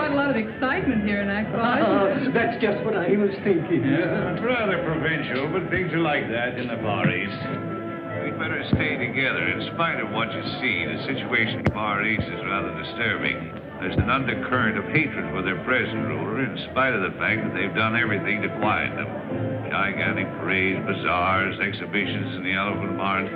quite a lot of excitement here in Akbar. That's just what I was thinking. Yeah, it's rather provincial, but things are like that in the Far East. We'd better stay together. In spite of what you see, the situation in the Far East is rather disturbing. There's an undercurrent of hatred for their present ruler, in spite of the fact that they've done everything to quiet them. Gigantic parades, bazaars, exhibitions in the elephant mart.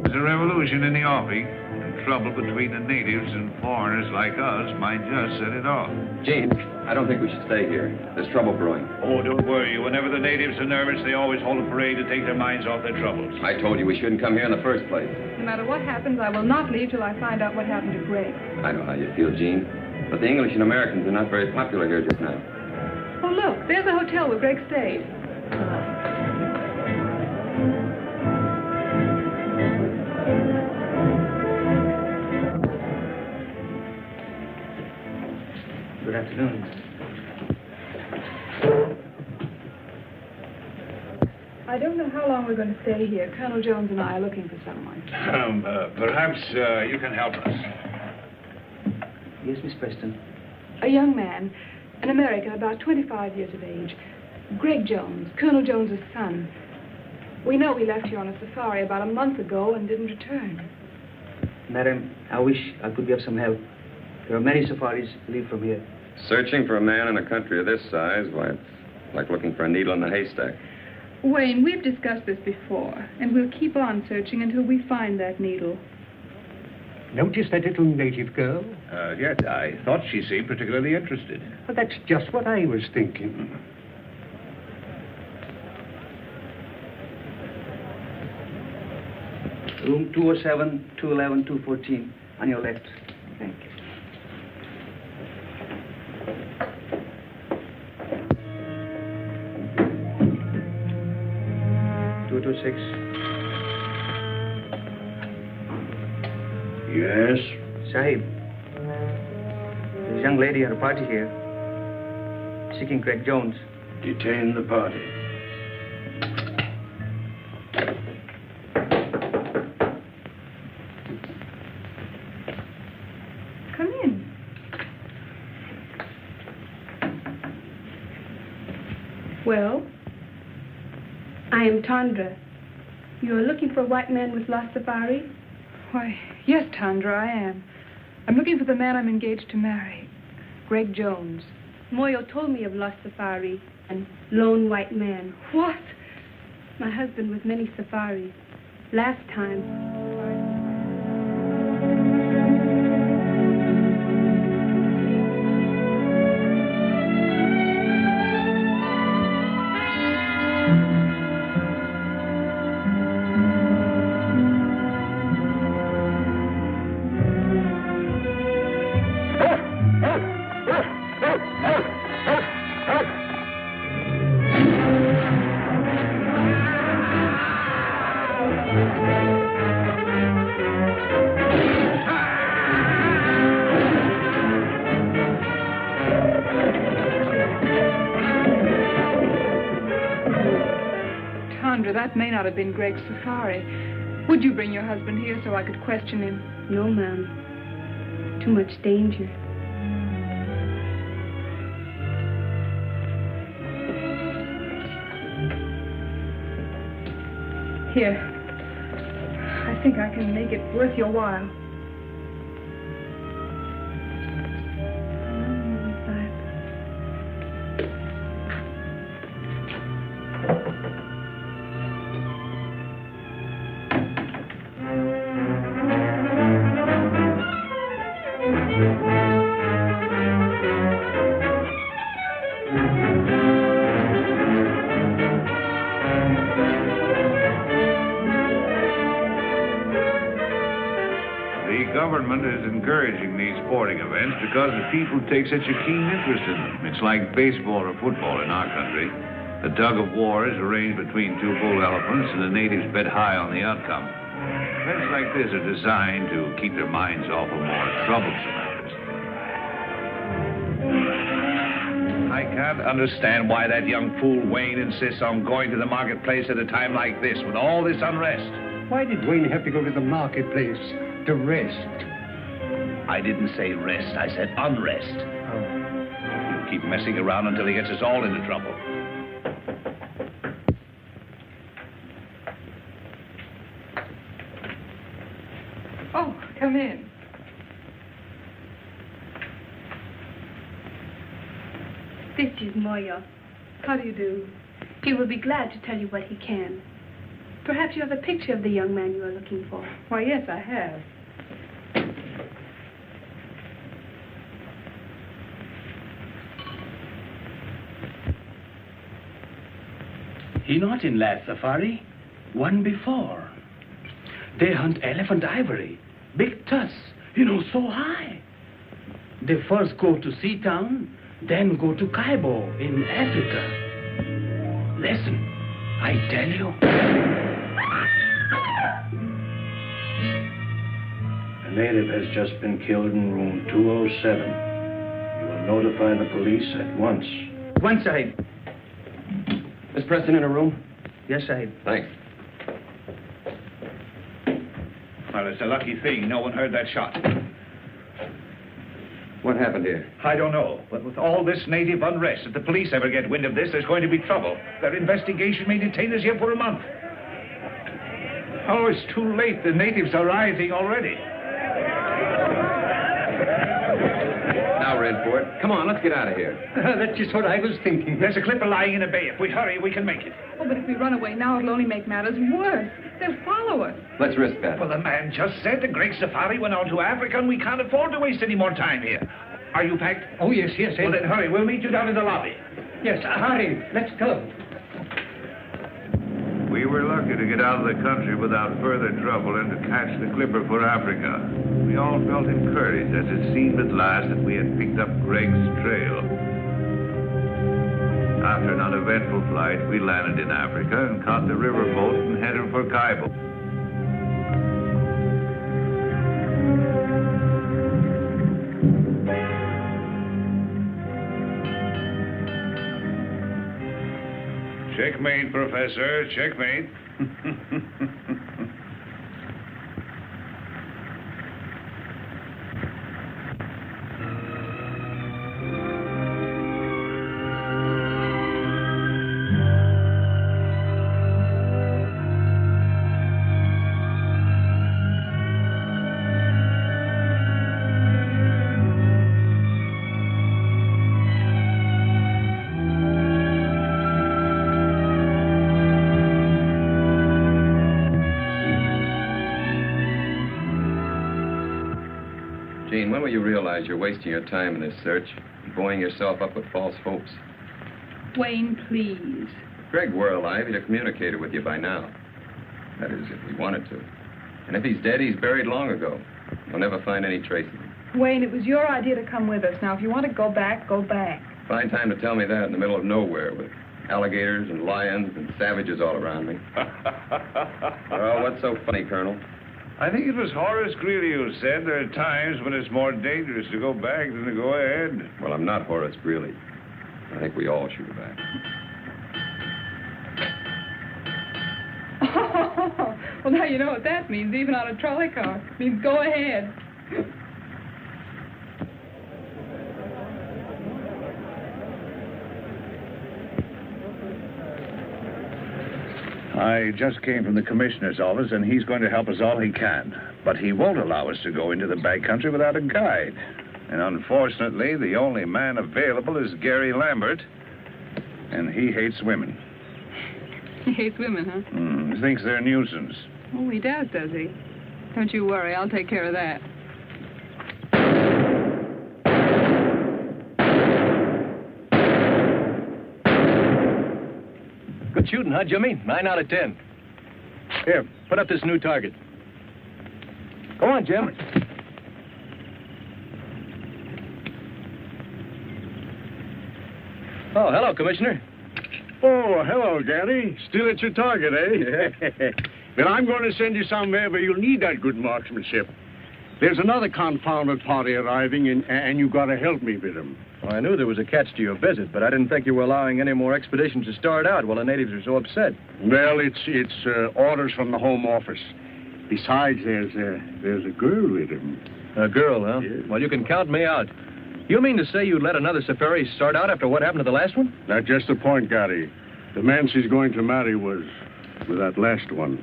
There's a revolution in the offing, and trouble between the natives and foreigners like us might just set it off. Gene, I don't think we should stay here. There's trouble brewing. Oh, don't worry. Whenever the natives are nervous, they always hold a parade to take their minds off their troubles. I told you we shouldn't come here in the first place. No matter what happens, I will not leave till I find out what happened to Greg. I know how you feel, Gene. But the English and Americans are not very popular here just now. Oh, look, there's the hotel where Greg stayed. Good afternoon. I don't know how long we're going to stay here. Colonel Jones and I are looking for someone. Perhaps you can help us. Yes, Miss Preston. A young man, an American, about 25 years of age. Greg Jones, Colonel Jones's son. We know he left here on a safari about a month ago and didn't return. Madam, I wish I could be of some help. There are many safaris leave from here. Searching for a man in a country of this size, why, it's like looking for a needle in a haystack. Wayne, we've discussed this before, and we'll keep on searching until we find that needle. Notice that little native girl? Yes, I thought she seemed particularly interested. Well, that's just what I was thinking. Room 207, 211, 214, on your left. Thank you. Six. Yes? Sahib, there's a young lady at a party here, seeking Greg Jones. Detain the party. Come in. Well? I am Tandra. You are looking for a white man with lost safari? Why, yes, Tandra, I am. I'm looking for the man I'm engaged to marry, Greg Jones. Moyo told me of lost safari and lone white man. What? My husband with many safaris. Last time. That may not have been Greg's safari. Would you bring your husband here so I could question him? No, ma'am. Too much danger. Here. I think I can make it worth your while. Encouraging these sporting events because the people take such a keen interest in them. It's like baseball or football in our country. The tug of war is arranged between two bull elephants, and the natives bet high on the outcome. Events like this are designed to keep their minds off of more troublesome matters. I can't understand why that young fool Wayne insists on going to the marketplace at a time like this with all this unrest. Why did Wayne have to go to the marketplace? To rest? I didn't say rest. I said unrest. Oh. Keep messing around until he gets us all into trouble. Oh, come in. This is Moyo. How do you do? He will be glad to tell you what he can. Perhaps you have a picture of the young man you are looking for. Why, yes, I have. He not in last safari, one before. They hunt elephant ivory, big tusks, so high. They first go to Seatown, then go to Kaibo in Africa. Listen, I tell you. A native has just been killed in room 207. You will notify the police at once. One side. Miss Preston in a room? Yes, Sahib. Thanks. Well, it's a lucky thing no one heard that shot. What happened here? I don't know, but with all this native unrest, if the police ever get wind of this, there's going to be trouble. Their investigation may detain us here for a month. Oh, it's too late. The natives are rioting already. Now we're in for it. Come on, let's get out of here. That's just what I was thinking. There's a clipper lying in a bay. If we hurry, we can make it. Oh, but if we run away now, it'll only make matters worse. They'll follow us. Let's risk that. Well, the man just said the great safari went out to Africa, and we can't afford to waste any more time here. Are you packed? Oh, yes, yes. Well, then hurry. We'll meet you down in the lobby. Yes, hurry. Let's go. We were lucky to get out of the country without further trouble and to catch the clipper for Africa. We all felt encouraged as it seemed at last that we had picked up Greg's trail. After an uneventful flight, we landed in Africa and caught the river boat and headed for Kaibo. Checkmate, Professor. Checkmate. Gene, when will you realize you're wasting your time in this search, buoying yourself up with false hopes? Wayne, please. If Greg were alive, he'd have communicated with you by now. That is, if he wanted to. And if he's dead, he's buried long ago. You'll never find any trace of him. Wayne, it was your idea to come with us. Now, if you want to go back, go back. Fine time to tell me that in the middle of nowhere with alligators and lions and savages all around me. Well, what's so funny, Colonel? I think it was Horace Greeley who said there are times when it's more dangerous to go back than to go ahead. Well, I'm not Horace Greeley. I think we all should go back. Oh, well, now you know what that means, even on a trolley car. It means go ahead. I just came from the commissioner's office, and he's going to help us all he can. But he won't allow us to go into the backcountry without a guide. And unfortunately, the only man available is Gary Lambert, and he hates women. He hates women, huh? He thinks they're a nuisance. Oh, he does he? Don't you worry, I'll take care of that. Good shooting, huh, Jimmy? 9 out of 10. Here, put up this new target. Go on, Jim. Oh, hello, Commissioner. Oh, hello, Gary. Still at your target, eh? Well, I'm going to send you somewhere where you'll need that good marksmanship. There's another confounded party arriving, and you got to help me with them. Well, I knew there was a catch to your visit, but I didn't think you were allowing any more expeditions to start out while the natives are so upset. Well, it's orders from the Home Office. Besides, there's a girl with him. A girl, huh? Yes. Well, you can count me out. You mean to say you'd let another safari start out after what happened to the last one? That's just the point, Gary. The man she's going to marry was that last one,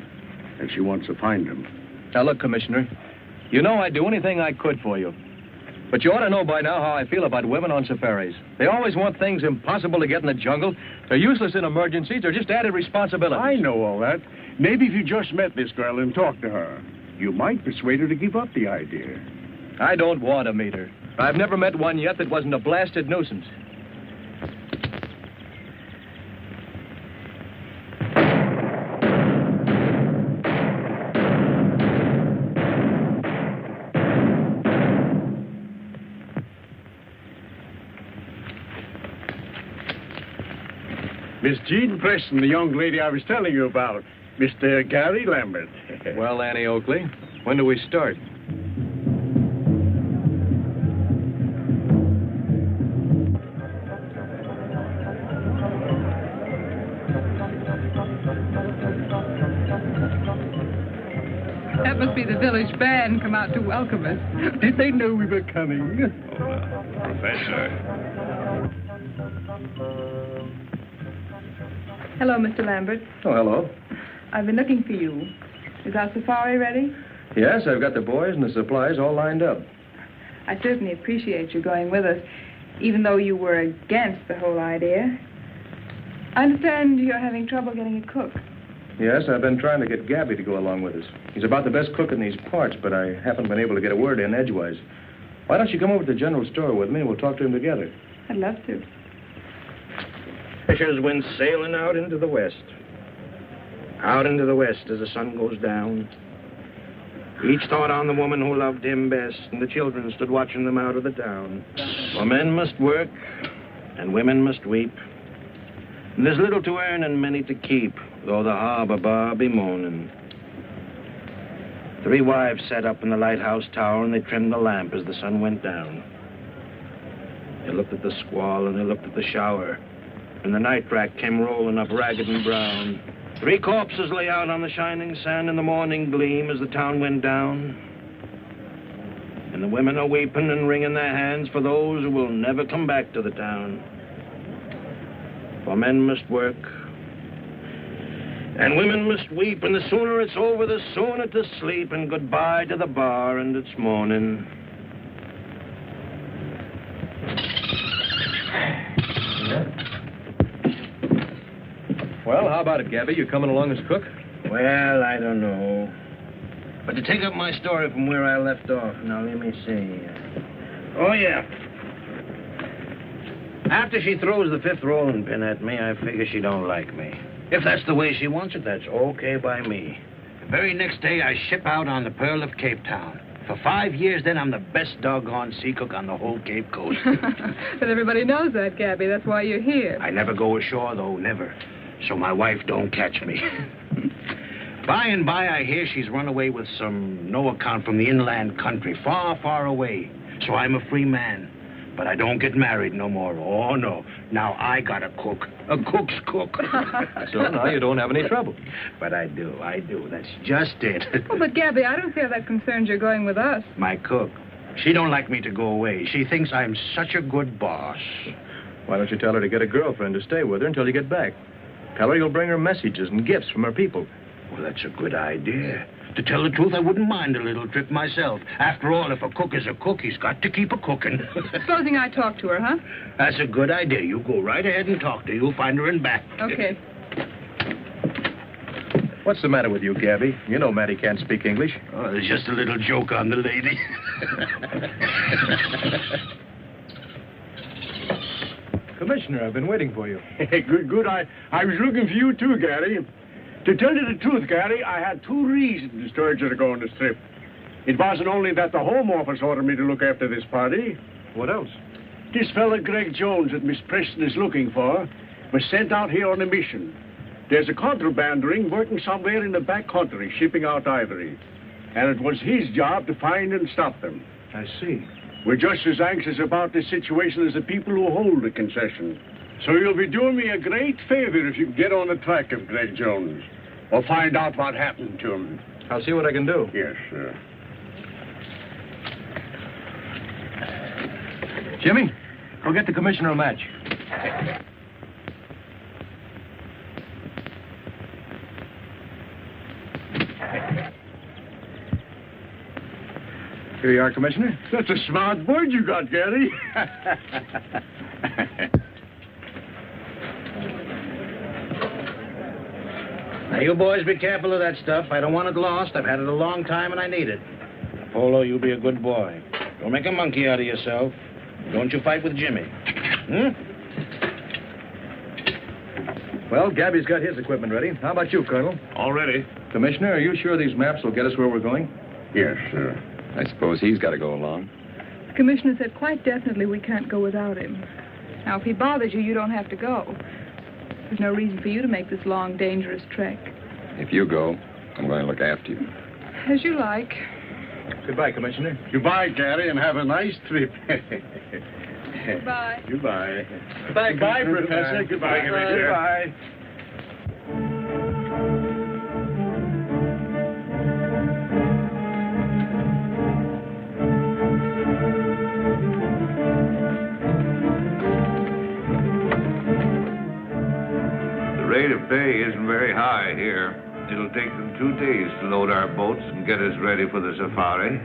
and she wants to find him. Now, look, Commissioner, you know I'd do anything I could for you. But you ought to know by now how I feel about women on safaris. They always want things impossible to get in the jungle. They're useless in emergencies. They're just added responsibilities. I know all that. Maybe if you just met this girl and talked to her, you might persuade her to give up the idea. I don't want to meet her. I've never met one yet that wasn't a blasted nuisance. Miss Jean Preston, the young lady I was telling you about. Mr. Gary Lambert. Well, Annie Oakley, when do we start? That must be the village band come out to welcome us. Did they know we were coming? Professor. Hello, Mr. Lambert. Oh, hello. I've been looking for you. Is our safari ready? Yes, I've got the boys and the supplies all lined up. I certainly appreciate you going with us, even though you were against the whole idea. I understand you're having trouble getting a cook. Yes, I've been trying to get Gabby to go along with us. He's about the best cook in these parts, but I haven't been able to get a word in edgewise. Why don't you come over to the general store with me and we'll talk to him together? I'd love to. Fishers went sailing out into the west. Out into the west as the sun goes down. Each thought on the woman who loved him best, and the children stood watching them out of the town. For men must work, and women must weep. And there's little to earn and many to keep, though the harbor bar be moaning. 3 wives sat up in the lighthouse tower, and they trimmed the lamp as the sun went down. They looked at the squall, and they looked at the shower, and the night rack came rolling up ragged and brown. 3 corpses lay out on the shining sand in the morning gleam as the town went down. And the women are weeping and wringing their hands for those who will never come back to the town. For men must work, and women must weep, and the sooner it's over, the sooner to sleep, and goodbye to the bar and its morning. Well, how about it, Gabby? You coming along as cook? Well, I don't know. But to take up my story from where I left off, now let me see. Oh, yeah. After she throws the 5th rolling pin at me, I figure she don't like me. If that's the way she wants it, that's okay by me. The very next day, I ship out on the Pearl of Cape Town. For 5 years, then, I'm the best doggone sea cook on the whole Cape Coast. But everybody knows that, Gabby. That's why you're here. I never go ashore, though, never. So my wife don't catch me. By and by, I hear she's run away with some no account from the inland country, far, far away. So I'm a free man. But I don't get married no more. Oh, no. Now I got a cook. A cook's cook. So now you don't have any trouble. But I do. That's just it. Oh, but Gabby, I don't see how that concerns your going with us. My cook. She don't like me to go away. She thinks I'm such a good boss. Why don't you tell her to get a girlfriend to stay with her until you get back? Tell her you'll bring her messages and gifts from her people. Well, that's a good idea. To tell the truth, I wouldn't mind a little trip myself. After all, if a cook is a cook, he's got to keep a cooking. Supposing I talk to her, huh? That's a good idea. You go right ahead and talk to her. You'll find her in back. Okay. What's the matter with you, Gabby? You know Mattie can't speak English. Oh, there's just a little joke on the lady. Commissioner, I've been waiting for you. Good. I was looking for you, too, Gary. To tell you the truth, Gary, I had 2 reasons to urge you to go on this trip. It wasn't only that the Home Office ordered me to look after this party. What else? This fella, Greg Jones, that Miss Preston is looking for, was sent out here on a mission. There's a contraband ring working somewhere in the back country, shipping out ivory. And it was his job to find and stop them. I see. We're just as anxious about this situation as the people who hold the concession. So you'll be doing me a great favor if you can get on the track of Greg Jones. Or find out what happened to him. I'll see what I can do. Yes, sir. Jimmy, go get the commissioner a match. Here you are, Commissioner. That's a smart bird you got, Gary. Now, you boys be careful of that stuff. I don't want it lost. I've had it a long time, and I need it. Polo, you be a good boy. Don't make a monkey out of yourself. Don't you fight with Jimmy. Well, Gabby's got his equipment ready. How about you, Colonel? All ready. Commissioner, are you sure these maps will get us where we're going? Yes, sir. I suppose he's got to go along. The commissioner said quite definitely we can't go without him. Now, if he bothers you, you don't have to go. There's no reason for you to make this long, dangerous trek. If you go, I'm going to look after you. As you like. Goodbye, Commissioner. Goodbye, Gary, and have a nice trip. Goodbye. Goodbye. Goodbye, Professor. Goodbye, Commissioner. Goodbye. The rate of pay isn't very high here. It'll take them 2 days to load our boats and get us ready for the safari.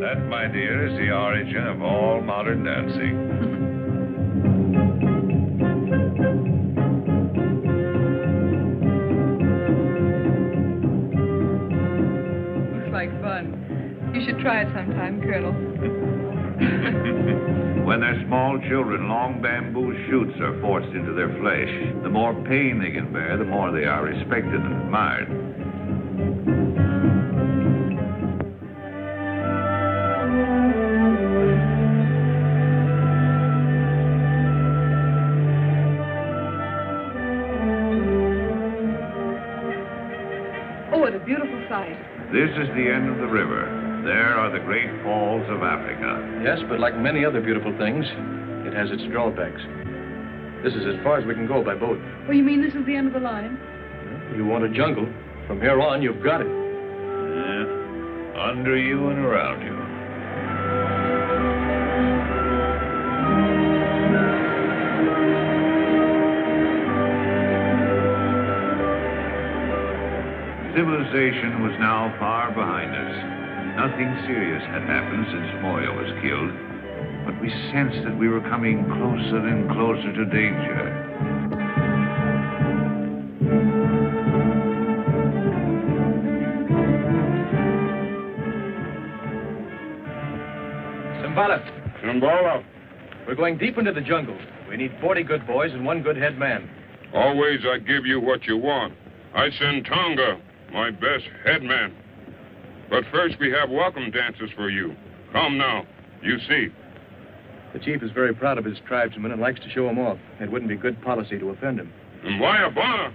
That, my dear, is the origin of all modern dancing. Looks like fun. You should try it sometime, Colonel. When they're small children, long bamboo shoots are forced into their flesh. The more pain they can bear, the more they are respected and admired. Oh, what a beautiful sight. This is the end of the river. There are the great falls of Africa. Yes, but like many other beautiful things, it has its drawbacks. This is as far as we can go by boat. Oh, you mean this is the end of the line? You want a jungle. From here on, you've got it. Yeah. Under you and around you. Civilization was now far behind us. Nothing serious had happened since Moya was killed, but we sensed that we were coming closer and closer to danger. Simbala. We're going deep into the jungle. We need 40 good boys and 1 good head man. Always I give you what you want. I send Tonga, my best headman. But first we have welcome dances for you. Come now, you see. The chief is very proud of his tribesmen and likes to show them off. It wouldn't be good policy to offend him. And why a bonner?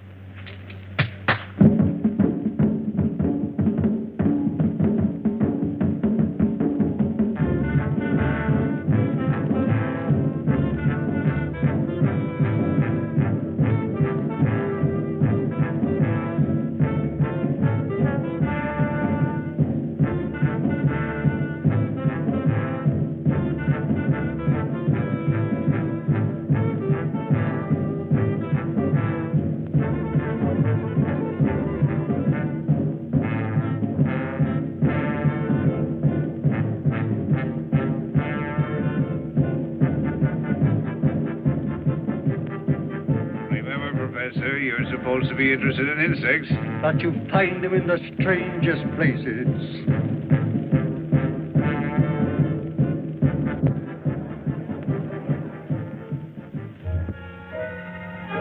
You're supposed to be interested in insects. But you find them in the strangest places.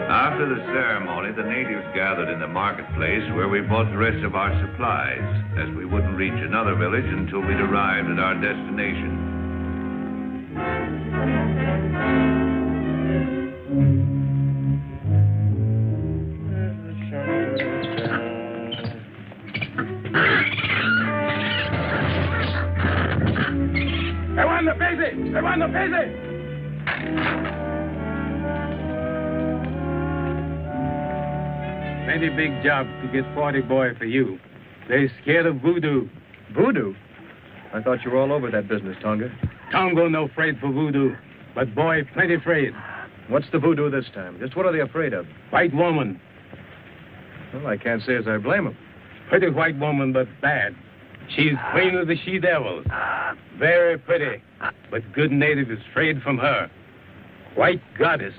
After the ceremony, the natives gathered in the marketplace where we bought the rest of our supplies, as we wouldn't reach another village until we'd arrived at our destination. Everyone, pese! plenty big job to get 40 boy for you. They scared of voodoo. Voodoo? I thought you were all over that business, Tonga. Tonga no afraid for voodoo, but boy plenty afraid. What's the voodoo this time? Just what are they afraid of? White woman. Well, I can't say as I blame them. Pretty white woman, but bad. She's queen of the she-devils. Very pretty, but good native is afraid from her. White goddess.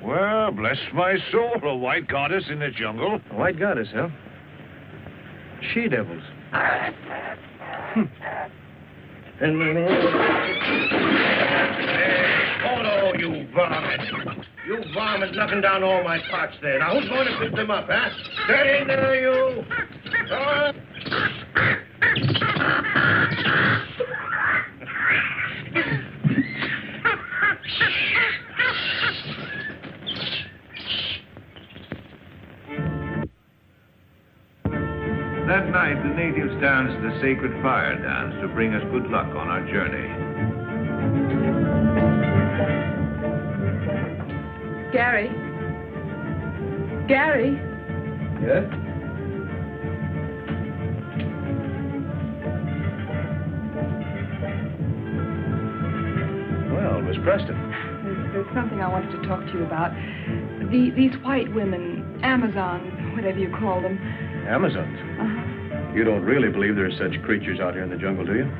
Well, bless my soul, a white goddess in the jungle. A white goddess, huh? She-devils. Oh, you varmint. You varmint knocking down all my pots there. Now, who's going to pick them up, huh? Get in there, you. That night, the natives danced the sacred fire dance to bring us good luck on our journey. Gary? Gary? Yes? Well, Miss Preston. There's something I wanted to talk to you about. These white women, Amazons, whatever you call them. Amazons? Uh-huh. You don't really believe there's such creatures out here in the jungle, do you?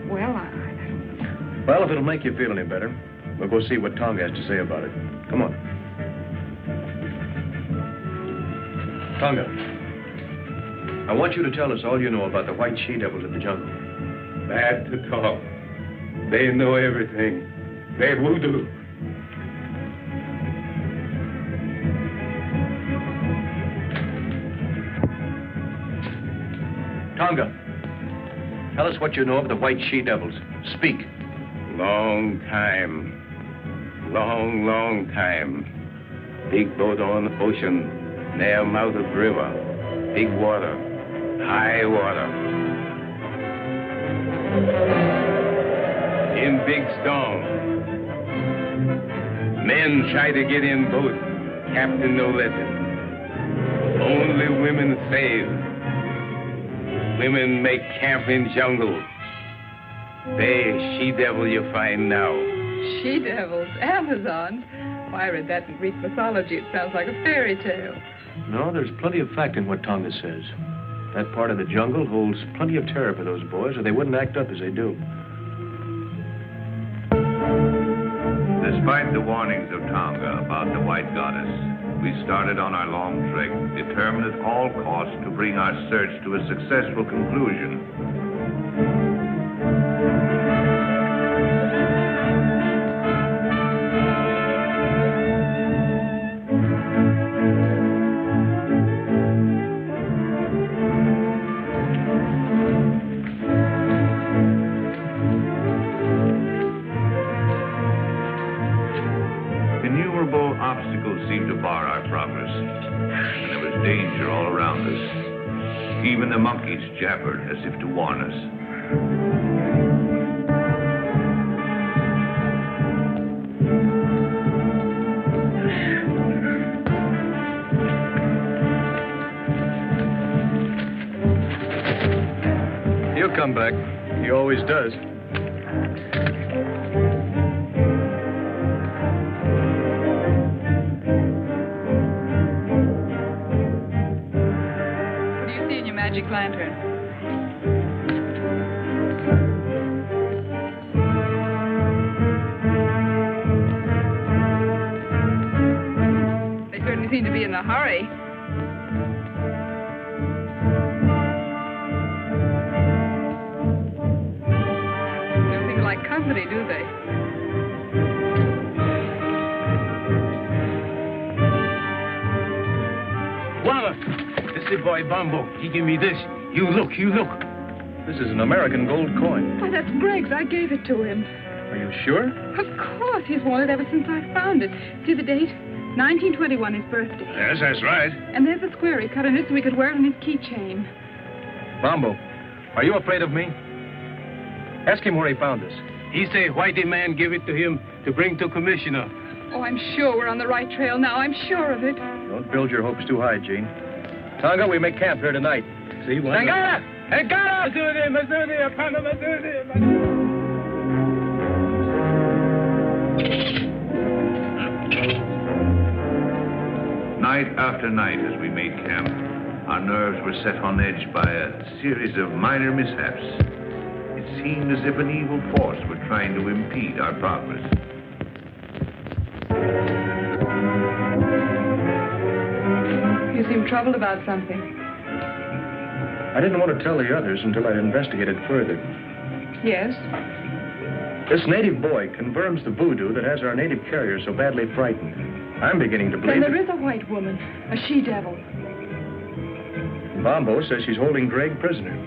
Well, I don't know. Well, if it'll make you feel any better, we'll go see what Tonga has to say about it. Come on. Tonga, I want you to tell us all you know about the white she-devils of the jungle. Bad to talk. They know everything. They voodoo. Tonga, tell us what you know of the white she-devils. Speak. Long time. Long time. Big boat on the ocean. Near mouth of river. Big water. High water. In big storm. Men try to get in boat. Captain no let them. Only women save. Women make camp in jungle. They she-devil you find now. She-devils? Amazons? Why, I read that in Greek mythology. It sounds like a fairy tale. No, there's plenty of fact in what Tonga says. That part of the jungle holds plenty of terror for those boys, or they wouldn't act up as they do. Despite the warnings of Tonga about the white goddess, we started on our long trek, determined at all costs to bring our search to a successful conclusion. Obstacles seemed to bar our progress, and there was danger all around us. Even the monkeys jabbered as if to warn us. He'll come back. He always does. Magic lantern. They certainly seem to be in a hurry. They don't seem to like company, do they? Wallace! This is boy Bumbo. He give me this. You look. This is an American gold coin. Why, that's Greg's. I gave it to him. Are you sure? Of course. He's worn it ever since I found it. See the date? 1921, his birthday. Yes, that's right. And there's the square he cut in it so he could wear it on his keychain. Bumbo, are you afraid of me? Ask him where he found this. He say whitey man give it to him to bring to commissioner. Oh, I'm sure we're on the right trail now. I'm sure of it. Don't build your hopes too high, Jean. Tonga, we make camp here tonight. See what? Tangara! Tangara! Night after night as we made camp, our nerves were set on edge by a series of minor mishaps. It seemed as if an evil force were trying to impede our progress. You seem troubled about something. I didn't want to tell the others until I'd investigated further. Yes? This native boy confirms the voodoo that has our native carrier so badly frightened. I'm beginning to believe... Then there is a white woman, a she-devil. Bombo says she's holding Greg prisoner.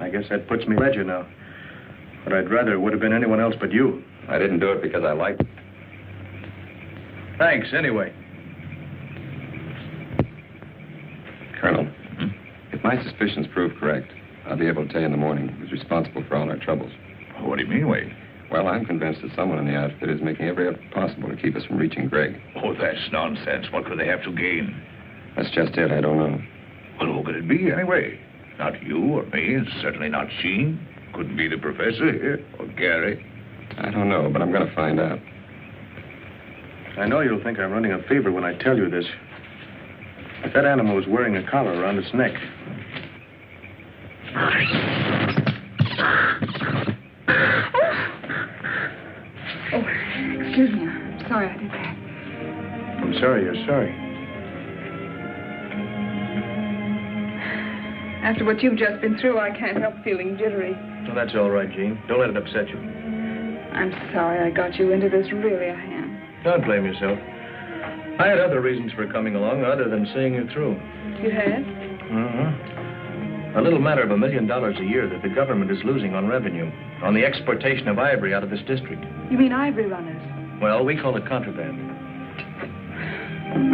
I guess that puts me ledger now. But I'd rather it would have been anyone else but you. I didn't do it because I liked it. Thanks, anyway. Colonel, if my suspicions prove correct, I'll be able to tell you in the morning who's responsible for all our troubles. What do you mean, Wade? Well, I'm convinced that someone in the outfit is making every effort possible to keep us from reaching Greg. Oh, that's nonsense. What could they have to gain? That's just it. I don't know. Well, who could it be, anyway? Not you or me, and certainly not Sheen. Couldn't be the professor here, or Gary. I don't know, but I'm going to find out. I know you'll think I'm running a fever when I tell you this. But that animal was wearing a collar around its neck. Oh, excuse me. I'm sorry I did that. I'm sorry you're sorry. After what you've just been through, I can't help feeling jittery. Well, that's all right, Jean. Don't let it upset you. I'm sorry I got you into this. Really, I am. Don't blame yourself. I had other reasons for coming along other than seeing you through. You had? A little matter of $1 million a year that the government is losing on revenue, on the exportation of ivory out of this district. You mean ivory runners? Well, we call it contraband.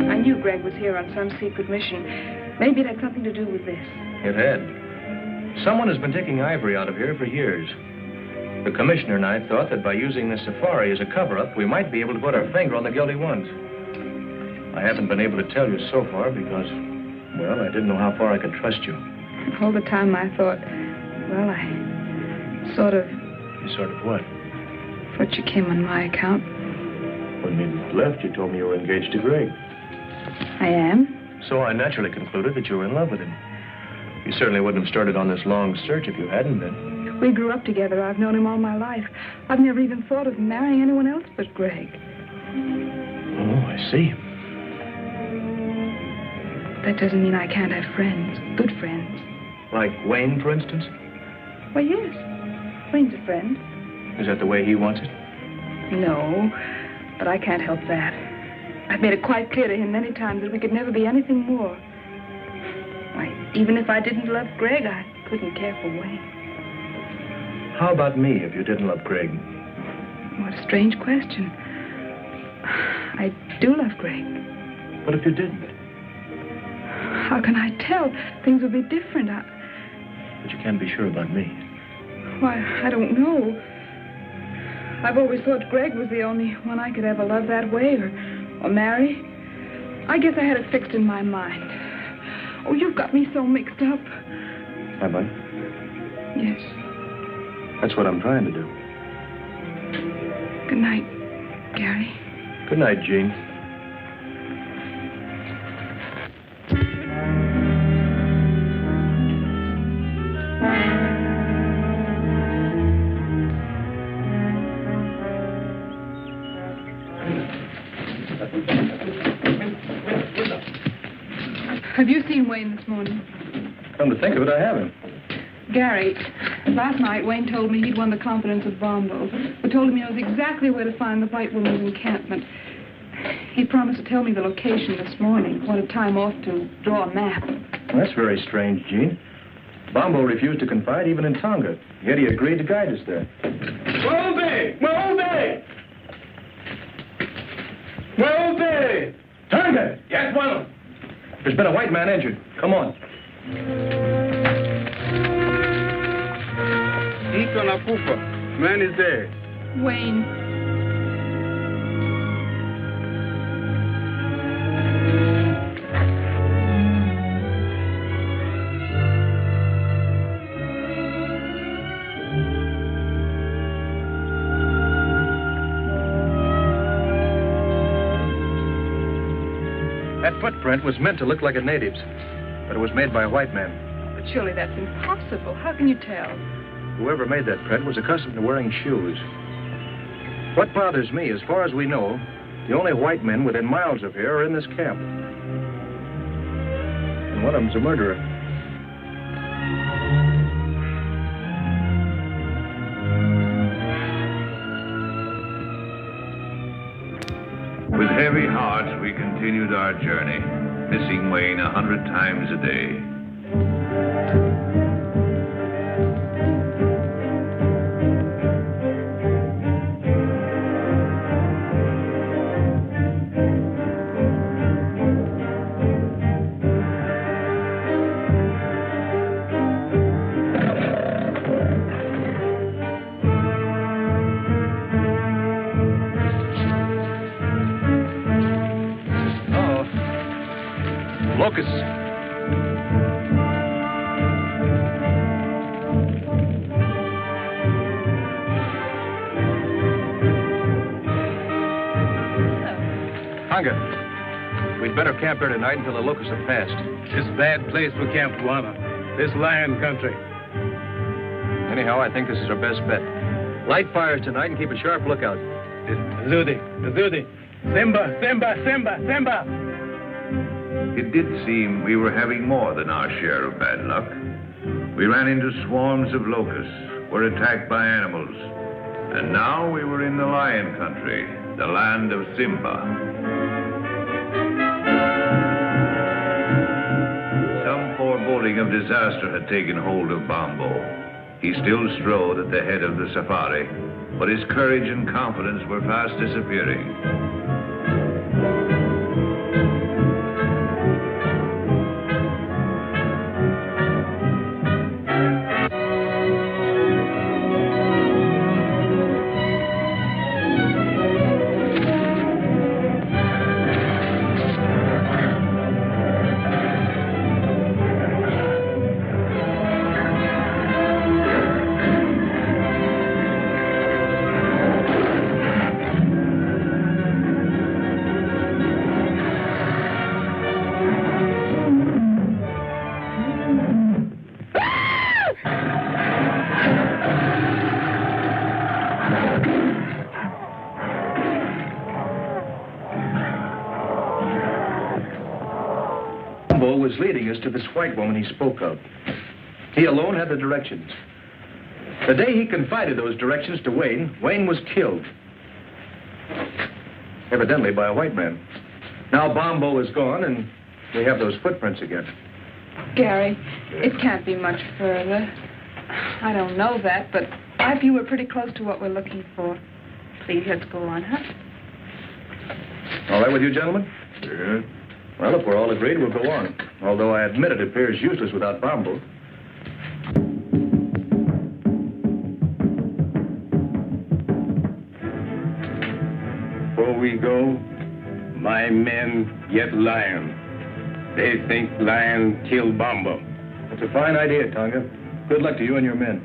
I knew Greg was here on some secret mission. Maybe it had something to do with this. It had. Someone has been taking ivory out of here for years. The commissioner and I thought that by using this safari as a cover-up, we might be able to put our finger on the guilty ones. I haven't been able to tell you so far because, well, I didn't know how far I could trust you. All the time I thought, well, I sort of... You sort of what? Thought you came on my account. When we left, you told me you were engaged to Greg. I am. So I naturally concluded that you were in love with him. You certainly wouldn't have started on this long search if you hadn't been. We grew up together. I've known him all my life. I've never even thought of marrying anyone else but Greg. Oh, I see. That doesn't mean I can't have friends, good friends. Like Wayne, for instance? Well, yes. Wayne's a friend. Is that the way he wants it? No, but I can't help that. I've made it quite clear to him many times that we could never be anything more. Why, even if I didn't love Greg, I couldn't care for Wayne. How about me if you didn't love Greg? What a strange question. I do love Greg. What if you didn't? How can I tell? Things would be different. But you can't be sure about me. Why, I don't know. I've always thought Greg was the only one I could ever love that way or marry. I guess I had it fixed in my mind. Oh, you've got me so mixed up. Have I? Yes. That's what I'm trying to do. Good night, Gary. Good night, Jean. Have you seen Wayne this morning? Come to think of it, I haven't. Gary, last night Wayne told me he'd won the confidence of Bombo, who told him he knows exactly where to find the white woman's encampment. He promised to tell me the location this morning. Wanted time off to draw a map. Well, that's very strange, Jean. Bombo refused to confide even in Tonga, yet he agreed to guide us there. Wolbe! Wolbe! Wolbe! Tonga! Yes, one. There's been a white man injured. Come on. Iko nakufa. Man is dead. Wayne. That footprint was meant to look like a native's, but it was made by a white man. But surely that's impossible. How can you tell? Whoever made that print was accustomed to wearing shoes. What bothers me, as far as we know, the only white men within miles of here are in this camp. And one of them's a murderer. With heavy hearts, we continued our journey, missing Wayne 100 times a day. Locusts. Tonga, we'd better camp here tonight until the locusts have passed. It's a bad place for Camp Juana. This lion country. Anyhow, I think this is our best bet. Light fires tonight and keep a sharp lookout. Zudi. Simba, Simba, Simba, Simba. It did seem we were having more than our share of bad luck. We ran into swarms of locusts, were attacked by animals, and now we were in the lion country, the land of Simba. Some foreboding of disaster had taken hold of Bombo. He still strode at the head of the safari, but his courage and confidence were fast disappearing. Was leading us to this white woman he spoke of. He alone had the directions. The day he confided those directions to Wayne, Wayne was killed. Evidently by a white man. Now Bombo is gone, and we have those footprints again. Gary, it can't be much further. I don't know that, but I feel we're pretty close to what we're looking for. Please, let's go on, huh? All right with you, gentlemen? Yeah. Well, if we're all agreed, we'll go on. Although I admit it appears useless without Bombo. Before we go, my men get lion. They think lion kill Bombo. It's a fine idea, Tonga. Good luck to you and your men.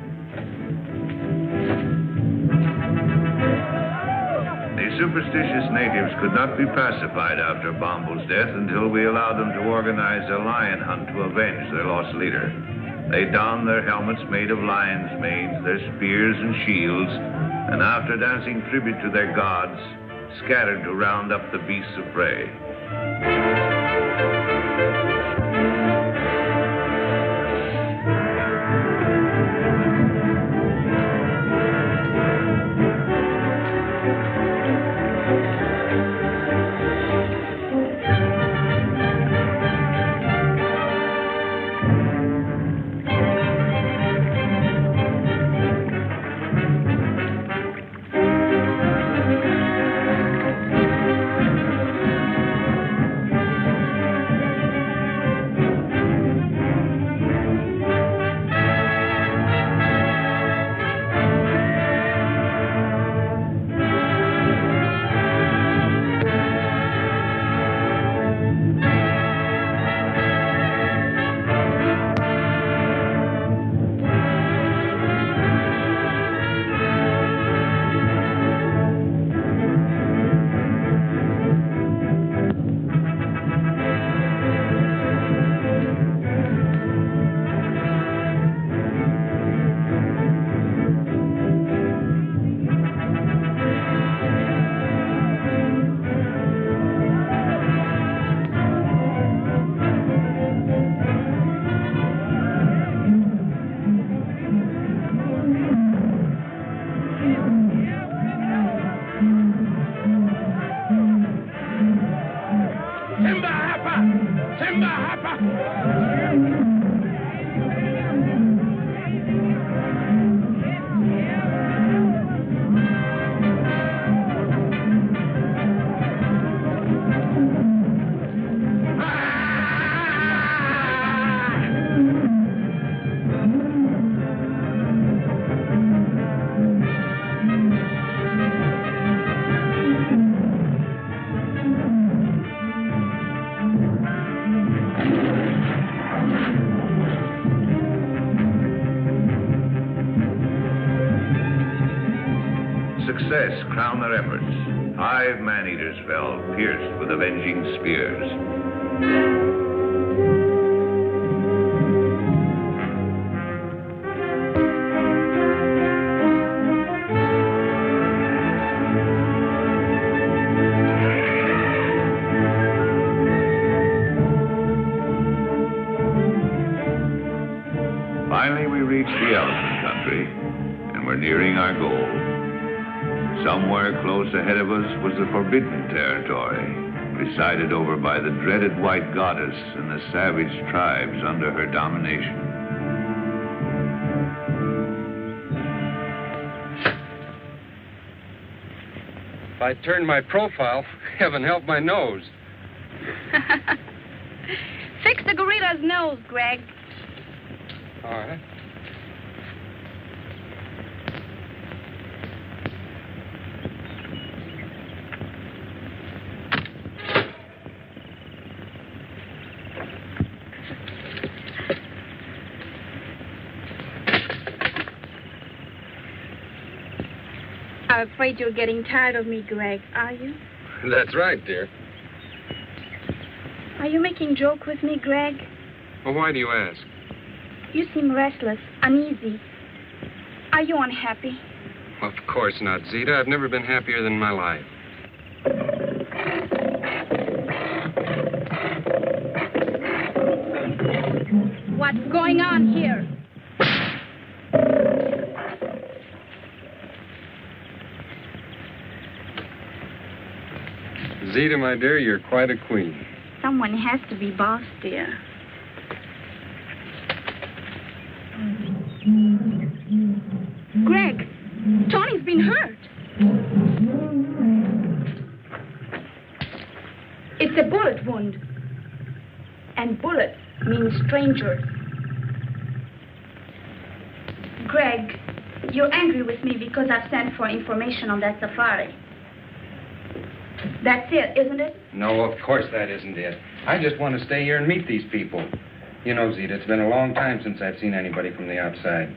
The superstitious natives could not be pacified after Bombo's death until we allowed them to organize a lion hunt to avenge their lost leader. They donned their helmets made of lions' manes, their spears and shields, and after dancing tribute to their gods, scattered to round up the beasts of prey. Success crowned their efforts. 5 man-eaters fell, pierced with avenging spears. Finally, we reached the elephant country, and we're nearing our goal. Somewhere close ahead of us was the forbidden territory, presided over by the dreaded white goddess and the savage tribes under her domination. If I turn my profile, heaven help my nose. Fix the gorilla's nose, Greg. All right. I'm afraid you're getting tired of me, Greg, are you? That's right, dear. Are you making joke with me, Greg? Well, why do you ask? You seem restless, uneasy. Are you unhappy? Well, of course not, Zita. I've never been happier than in my life. What's going on here? Zita, my dear, you're quite a queen. Someone has to be boss, dear. Greg, Tony's been hurt. It's a bullet wound. And bullet means stranger. Greg, you're angry with me because I've sent for information on that safari. That's it, isn't it? No, of course that isn't it. I just want to stay here and meet these people. You know, Zita, it's been a long time since I've seen anybody from the outside.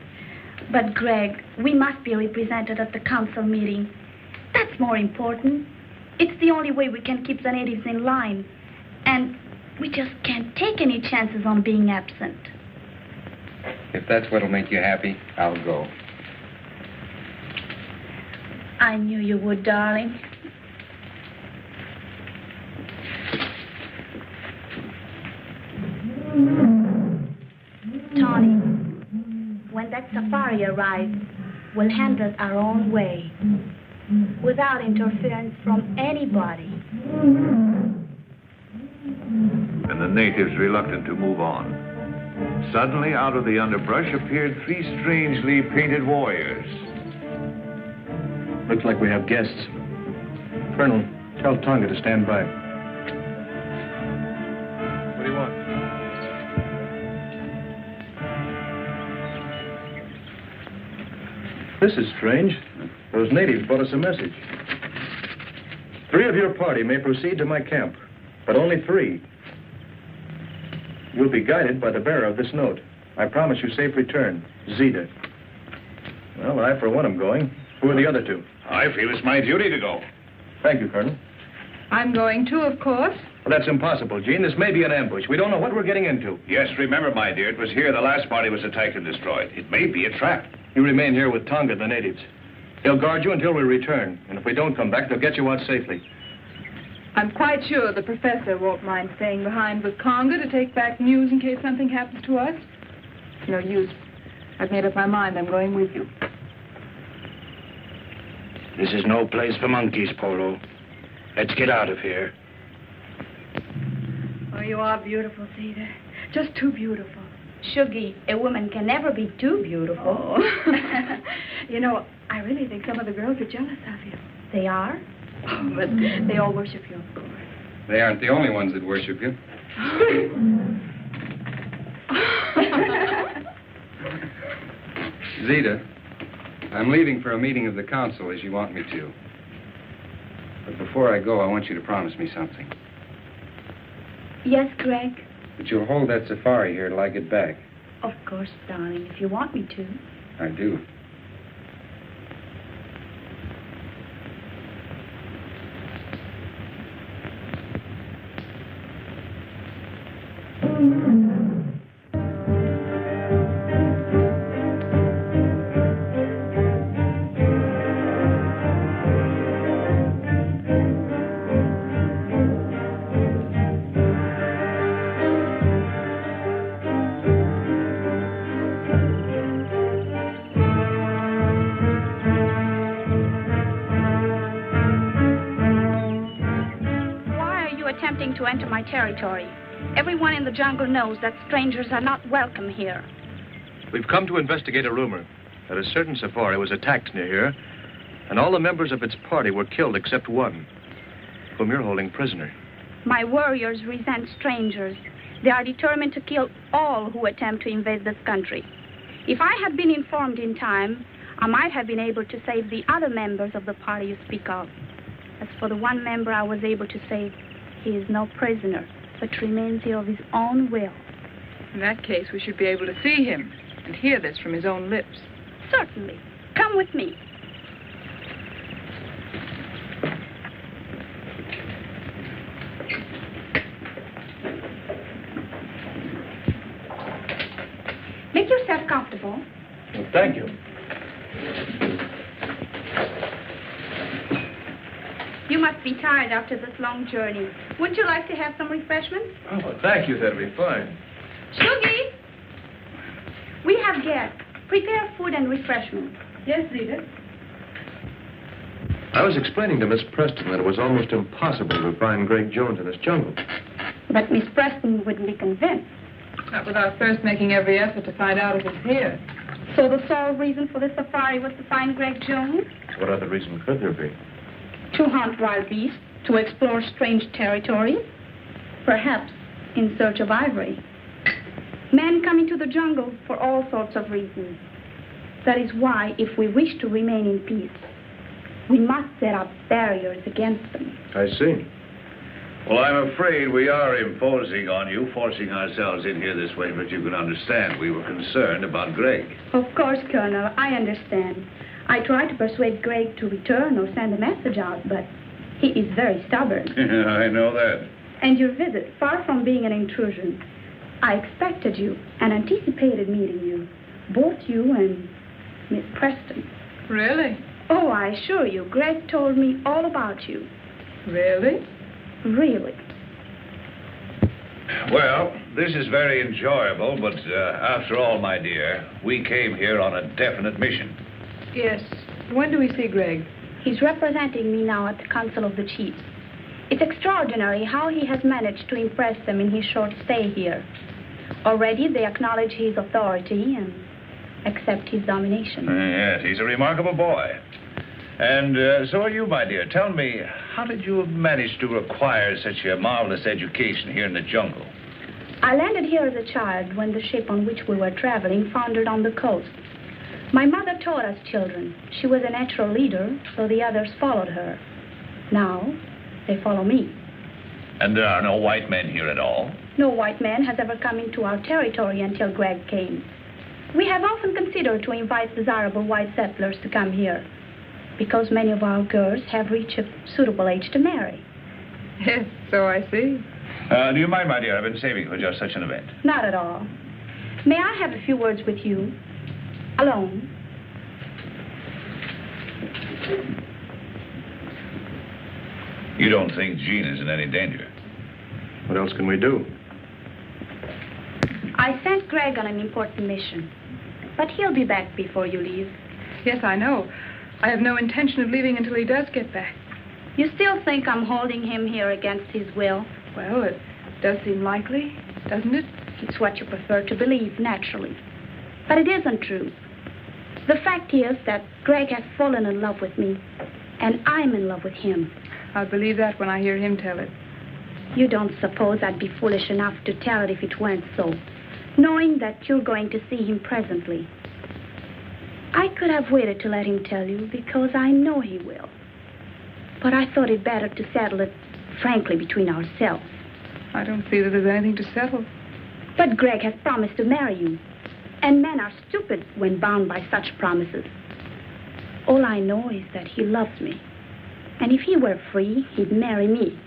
But, Greg, we must be represented at the council meeting. That's more important. It's the only way we can keep the natives in line. And we just can't take any chances on being absent. If that's what'll make you happy, I'll go. I knew you would, darling. Tony, when that safari arrives, we'll handle it our own way, without interference from anybody. And the natives reluctant to move on. Suddenly, out of the underbrush appeared 3 strangely painted warriors. Looks like we have guests. Colonel, tell Tonga to stand by. What do you want? This is strange. Those natives brought us a message. 3 of your party may proceed to my camp, but only 3. You'll be guided by the bearer of this note. I promise you safe return. Zita. Well, I, for one, am going. Who are the other 2? I feel it's my duty to go. Thank you, Colonel. I'm going too, of course. Well, that's impossible, Jean. This may be an ambush. We don't know what we're getting into. Yes, remember, my dear, it was here the last party was attacked and destroyed. It may be a trap. You remain here with Tonga and the natives. They'll guard you until we return. And if we don't come back, they'll get you out safely. I'm quite sure the professor won't mind staying behind with Conga to take back news in case something happens to us. No use. I've made up my mind. I'm going with you. This is no place for monkeys, Polo. Let's get out of here. Oh, you are beautiful, Zita. Just too beautiful. Shuggy, a woman can never be too beautiful. Oh. You know, I really think some of the girls are jealous of you. They are? Oh, but they all worship you, of course. They aren't the only ones that worship you. Zita, I'm leaving for a meeting of the council as you want me to. But before I go, I want you to promise me something. Yes, Greg? That you'll hold that safari here till I get back. Of course, darling, if you want me to. I do. To enter my territory. Everyone in the jungle knows that strangers are not welcome here. We've come to investigate a rumor that a certain safari was attacked near here, and all the members of its party were killed except one, whom you're holding prisoner. My warriors resent strangers. They are determined to kill all who attempt to invade this country. If I had been informed in time, I might have been able to save the other members of the party you speak of. As for the one member I was able to save, he is no prisoner, but remains here of his own will. In that case, we should be able to see him and hear this from his own lips. Certainly. Come with me. Make yourself comfortable. Well, thank you. You must be tired after this long journey. Wouldn't you like to have some refreshments? Oh, well, thank you. That'll be fine. Shuggy! We have guests. Prepare food and refreshments. Yes, Zita. I was explaining to Miss Preston that it was almost impossible to find Greg Jones in this jungle. But Miss Preston wouldn't be convinced. Not without first making every effort to find out if he's here. So the sole reason for this safari was to find Greg Jones? What other reason could there be? To hunt wild beasts, to explore strange territory, perhaps in search of ivory. Men come into the jungle for all sorts of reasons. That is why, if we wish to remain in peace, we must set up barriers against them. I see. Well, I'm afraid we are imposing on you, forcing ourselves in here this way, but you can understand we were concerned about Greg. Of course, Colonel, I understand. I tried to persuade Greg to return or send a message out, but he is very stubborn. I know that. And your visit, far from being an intrusion, I expected you and anticipated meeting you, both you and Miss Preston. Really? Oh, I assure you, Greg told me all about you. Really? Really. Well, this is very enjoyable, but after all, my dear, we came here on a definite mission. Yes. When do we see Greg? He's representing me now at the Council of the Chiefs. It's extraordinary how he has managed to impress them in his short stay here. Already they acknowledge his authority and accept his domination. Yes, he's a remarkable boy. And so are you, my dear. Tell me, how did you manage to acquire such a marvelous education here in the jungle? I landed here as a child when the ship on which we were traveling foundered on the coast. My mother taught us children. She was a natural leader, so the others followed her. Now, they follow me. And there are no white men here at all? No white man has ever come into our territory until Greg came. We have often considered to invite desirable white settlers to come here, because many of our girls have reached a suitable age to marry. Yes, so I see. Do you mind, my dear? I've been saving for just such an event. Not at all. May I have a few words with you? Alone. You don't think Jean is in any danger? What else can we do? I sent Greg on an important mission, but he'll be back before you leave. Yes, I know. I have no intention of leaving until he does get back. You still think I'm holding him here against his will? Well, it does seem likely, doesn't it? It's what you prefer to believe, naturally. But it isn't true. The fact is that Greg has fallen in love with me, and I'm in love with him. I'll believe that when I hear him tell it. You don't suppose I'd be foolish enough to tell it if it weren't so, knowing that you're going to see him presently. I could have waited to let him tell you because I know he will. But I thought it better to settle it frankly between ourselves. I don't see that there's anything to settle. But Greg has promised to marry you. And men are stupid when bound by such promises. All I know is that he loves me. And if he were free, he'd marry me.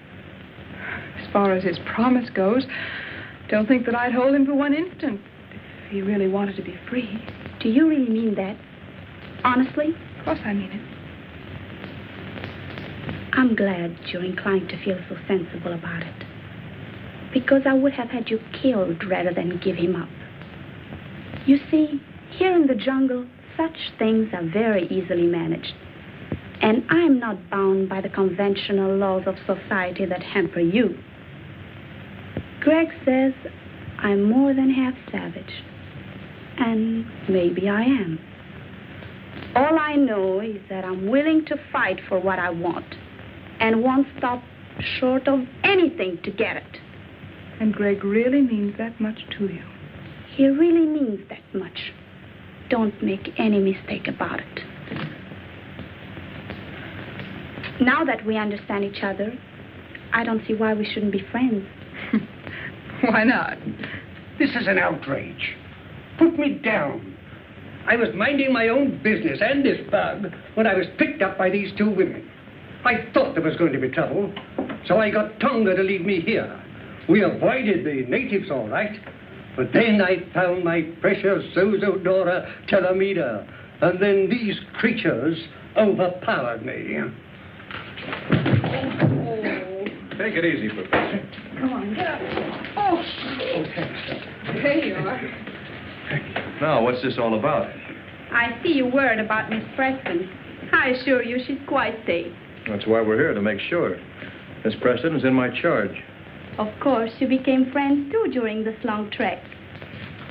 As far as his promise goes, don't think that I'd hold him for one instant if he really wanted to be free. Do you really mean that? Honestly? Of course I mean it. I'm glad you're inclined to feel so sensible about it. Because I would have had you killed rather than give him up. You see, here in the jungle, such things are very easily managed. And I'm not bound by the conventional laws of society that hamper you. Greg says I'm more than half savage. And maybe I am. All I know is that I'm willing to fight for what I want. And won't stop short of anything to get it. And Greg really means that much to you. He really means that much. Don't make any mistake about it. Now that we understand each other, I don't see why we shouldn't be friends. Why not? This is an outrage. Put me down. I was minding my own business and this bug when I was picked up by these two women. I thought there was going to be trouble, so I got Tonga to leave me here. We avoided the natives all right, but then I found my precious Zozodora Telemida, and then these creatures overpowered me. Take it easy, Professor. Come on, get up. Oh, Okay. there you are. Now, what's this all about? I see you worried about Miss Preston. I assure you she's quite safe. That's why we're here, to make sure. Miss Preston is in my charge. Of course, you became friends too during this long trek.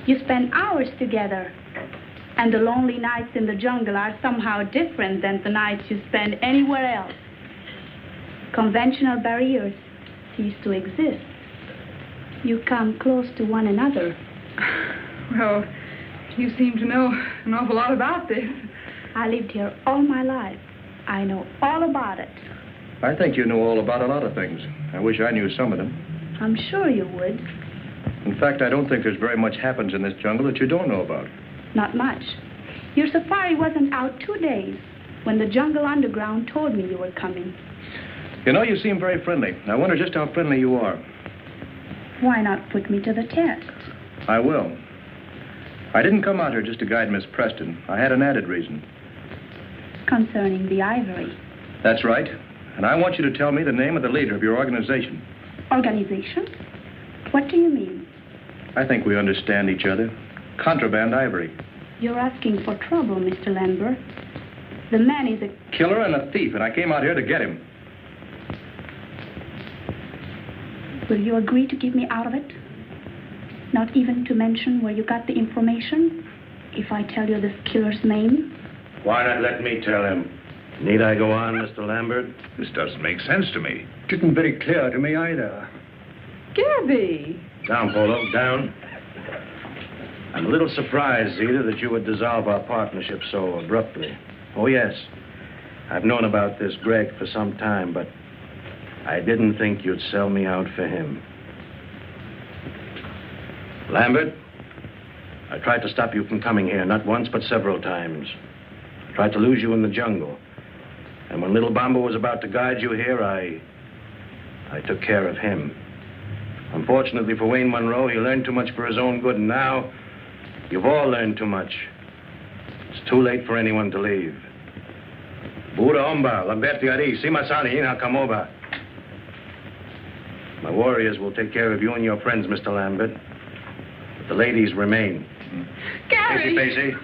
You spent hours together. And the lonely nights in the jungle are somehow different than the nights you spend anywhere else. Conventional barriers cease to exist. You come close to one another. Well, you seem to know an awful lot about this. I lived here all my life. I know all about it. I think you know all about a lot of things. I wish I knew some of them. I'm sure you would. In fact, I don't think there's very much happens in this jungle that you don't know about. Not much. Your safari wasn't out 2 days when the jungle underground told me you were coming. You know, you seem very friendly. I wonder just how friendly you are. Why not put me to the test? I will. I didn't come out here just to guide Miss Preston. I had an added reason. Concerning the ivory. That's right. And I want you to tell me the name of the leader of your organization. Organization? What do you mean? I think we understand each other. Contraband ivory. You're asking for trouble, Mr. Lambert. The man is a killer and a thief, and I came out here to get him. Will you agree to keep me out of it? Not even to mention where you got the information? If I tell you this killer's name? Why not let me tell him? Need I go on, Mr. Lambert? This doesn't make sense to me. Didn't very clear to me either. Gabby! Down, Polo, down. I'm a little surprised, Zita, that you would dissolve our partnership so abruptly. Oh, yes. I've known about this Greg for some time, but I didn't think you'd sell me out for him. Lambert, I tried to stop you from coming here, not once, but several times. I tried to lose you in the jungle. And when Little Bomber was about to guide you here, I took care of him. Unfortunately for Wayne Monroe, he learned too much for his own good, and now you've all learned too much. It's too late for anyone to leave. Buddha Omba, Lambertiari, Simasani, Inakamoba. My warriors will take care of you and your friends, Mr. Lambert. But the ladies remain. Gary! Pacey.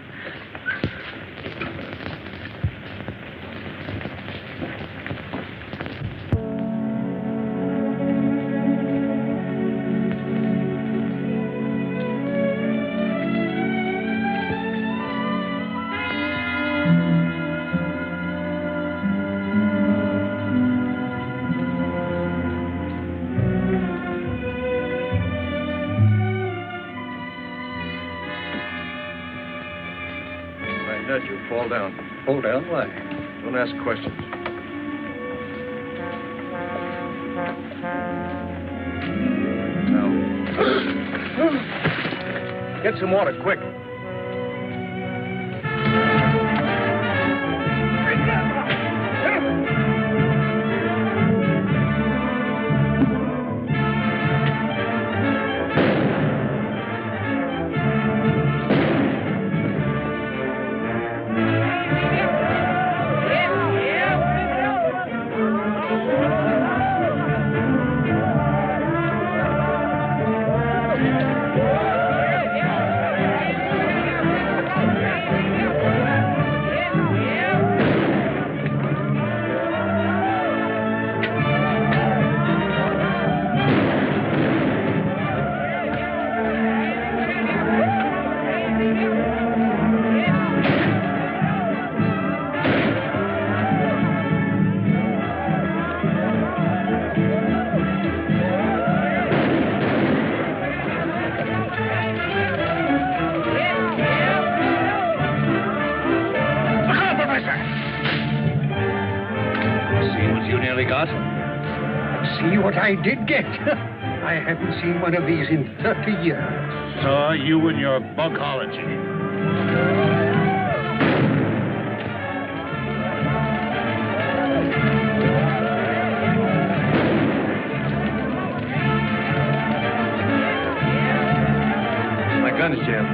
Fall down. Fall down? Why? Don't ask questions. Now. Get some water, quick. I did get. I haven't seen one of these in 30 years. So you and your bugology. My gun is jammed.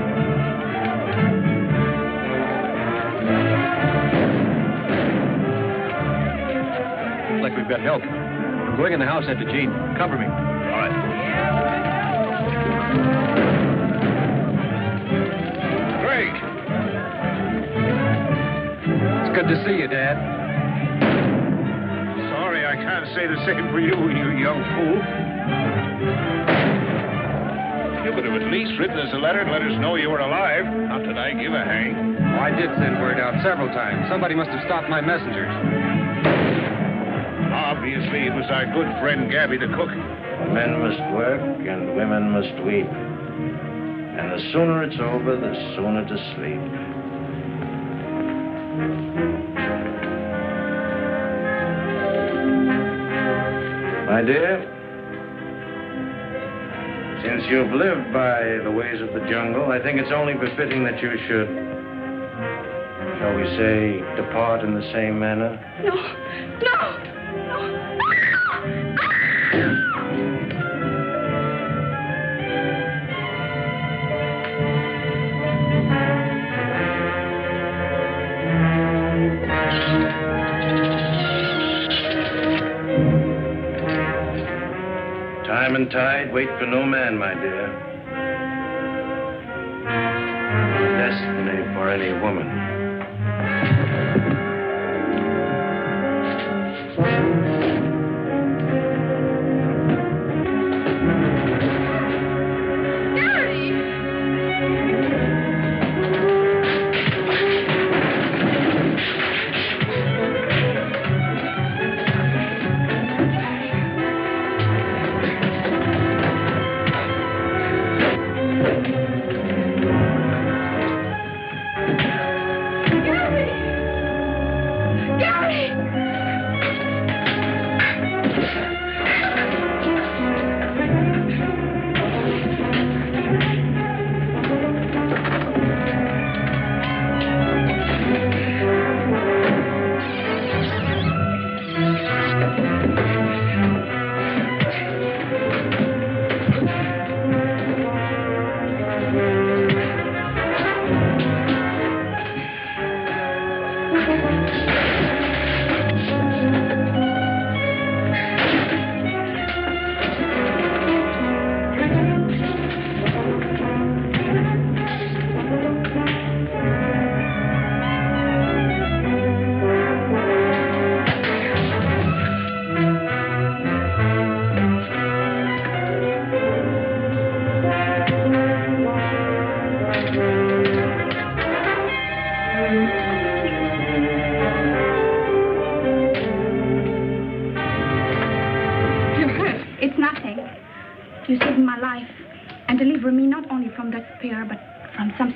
Looks like we've got help. Going in the house after Jean. Cover me. All right. Greg! It's good to see you, Dad. Sorry, I can't say the same for you, you young fool. You could have at least written us a letter and let us know you were alive. Not that I give a hang. Oh, I did send word out several times. Somebody must have stopped my messengers. Obviously, it was our good friend Gabby the cook. Men must work and women must weep. And the sooner it's over, the sooner to sleep. My dear, since you've lived by the ways of the jungle, I think it's only befitting that you should, shall we say, depart in the same manner. No, no, no. Time and tide wait for no man, my dear. Nor destiny for any woman.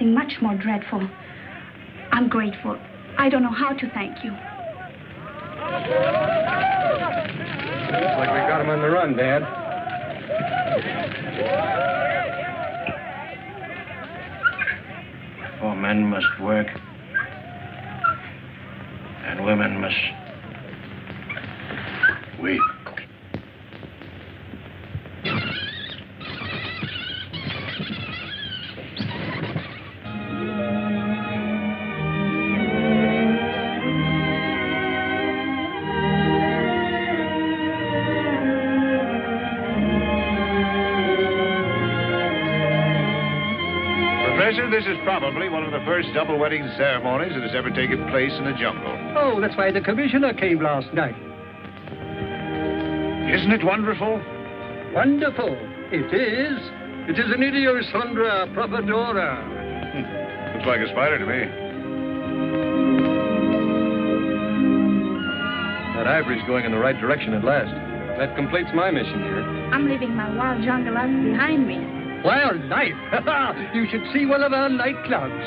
Much more dreadful. I'm grateful. I don't know how to thank you. Looks like we got him on the run, Dad. For men must work, and women must weep. This is probably one of the first double wedding ceremonies that has ever taken place in the jungle. Oh, that's why the commissioner came last night. Isn't it wonderful? Wonderful. It is. It is an Idiosundra Propagora. Looks like a spider to me. That ivory's going in the right direction at last. That completes my mission here. I'm leaving my wild jungle life behind me. Wild life? You should see one of our nightclubs.